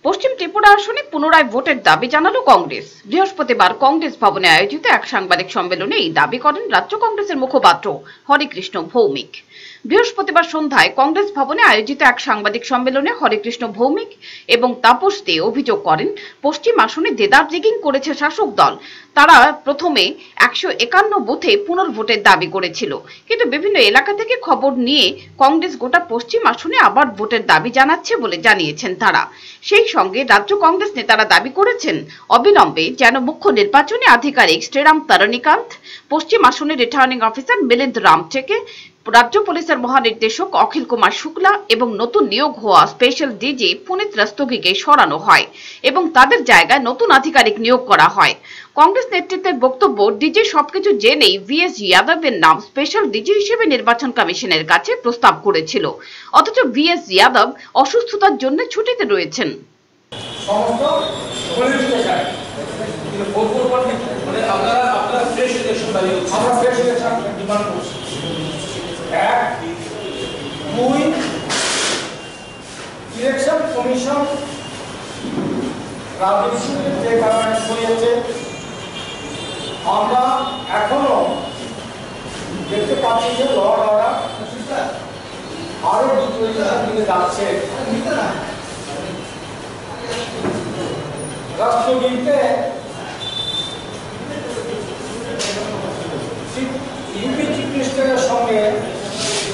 পশ্চিম ত্রিপুরা আসনে পুনরায় ভোটের দাবি জানালো কংগ্রেস। বৃহস্পতিবার কংগ্রেস ভবনে আয়োজিত এক সাংবাদিক সম্মেলনে এই দাবি করেন রাজ্য কংগ্রেসের মুখপাত্র হরেকৃষ্ণ ভৌমিক। বৃহস্পতিবার সন্ধ্যায় কংগ্রেস ভবনে আয়োজিত এক সাংবাদিক সম্মেলনে হরেকৃষ্ণ ভৌমিক এবং তাপস দে অভিযোগ করেন, পশ্চিম আসনে দেদার রিগিং করেছে শাসক দল। তারা প্রথমে 151 বুথে পুনর্ভোটের দাবি করেছিল, কিন্তু বিভিন্ন এলাকা থেকে খবর নিয়ে কংগ্রেস গোটা পশ্চিম আসনে আবার ভোটের দাবি জানাচ্ছে বলে জানিয়েছেন তারা। সেই সঙ্গে রাজ্য কংগ্রেস নেতারা দাবি করেছেন, অবিলম্বে যেন মুখ্য নির্বাচনী আধিকারিক শ্রীরাম তরণীকান্ত, পশ্চিম আসনের রিটার্নিং অফিসার মিলিন্দ রামটেকে, রাজ্য পুলিশের মহানির্দেশক অখিল কুমার শুক্লা এবং নতুন নিয়োগ হওয়া স্পেশাল ডিজি পুনিত রস্তোগিকে সরানো হয় এবং তাদের জায়গায় নতুন আধিকারিক নিয়োগ করা হয়। কংগ্রেস নেতৃত্বের বক্তব্য, ডিজি সবকিছু জেনেই ভিএস যাদবের নাম স্পেশাল ডিজি হিসেবে নির্বাচন কমিশনের কাছে প্রস্তাব করেছিল, অথচ ভিএস যাদব অসুস্থতার জন্য ছুটিতে রয়েছেন। ইলেকশন কমিশন রাজনীতি যে কারণে সরিয়েছে, আমরা এখনো দেখতে পাচ্ছি যে ল অর্ডার আরো ডিক্লোরেশন দিকে যাচ্ছে। রাষ্ট্রগীতে ইউপি চিফ মিনিস্টারের সঙ্গে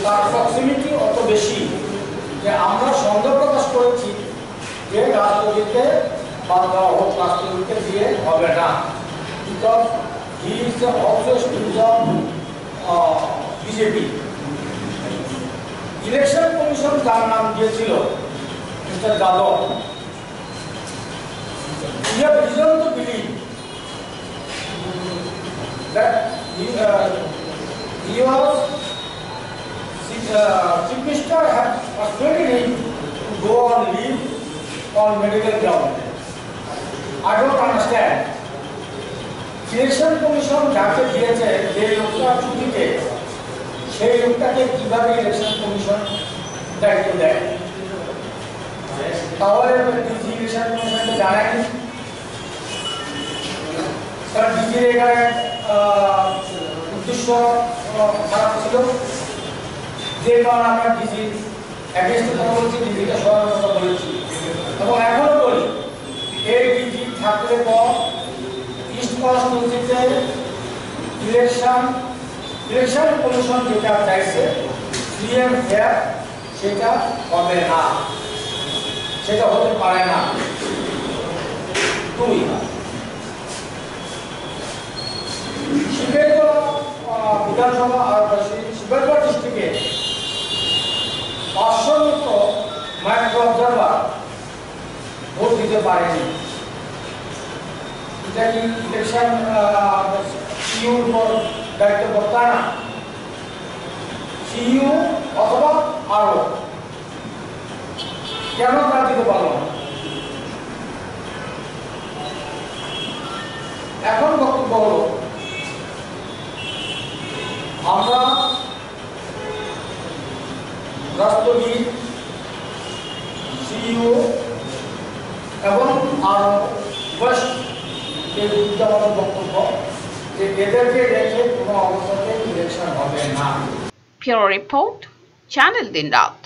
তার প্রক্সিমিটি অত বেশি যে আমরা সন্দেহ প্রকাশ করেছি যে রাষ্ট্রগীতে বাদ দেওয়া হোক, রাষ্ট্রগীতে দিয়ে হবে না। Because he is also student of BJP. Election commission যার নাম দিয়েছিল mister Yadav, we have reason to believe that he was Chief Minister had persuaded him to go on leave on medical ground. I don't understand. Election Commission যাকে দিয়েছে, যে লোকটা ছুটিতে, সেই লোকটাকে কিভাবে ইলেকশন কমিশন দায়িত্ব দেয়? তাহলে ইলেকশন কমিশনকে জানায়নি, কারণ ডিজির এখানে উদ্দেশ্য খারাপ ছিল, যে কারণে আমরা ডিজি অ্যাগেন্স্টে কথা বলছি, ডিজিকে সরানোর কথা বলেছি এবং এখনো বলি, এই ডিজি থাকলে পর ইস্ট কনস্টিটিউন্সিতে ইলেকশন কমিশন যেটা চাইছে ফ্রি অ্যান্ড ফেয়ার, সেটা হবে না, সেটা হতে পারে না। দুই, শিবেরগড় বিধানসভা আর শিবেরগড় ডিস্ট্রিক্টে 500 মতো মাইক্রো অবজারভার ভোট দিতে পারেনি। এটা কি ইলেকশন সিইউর উপর দায়িত্ব বর্তায় না? সিইউ অথবা আরো কেন তারা দিতে পারলো না? এখন বক্তব্য হলো, আমরা রাষ্ট্রবিদ, সিইও এবং আরো বিরুদ্ধে বক্তব্য যে এদেরকে রেখে কোনো অবস্থাতে ইলেকশন হবে না। ব্যুরো রিপোর্ট, চ্যানেল দিন রাত।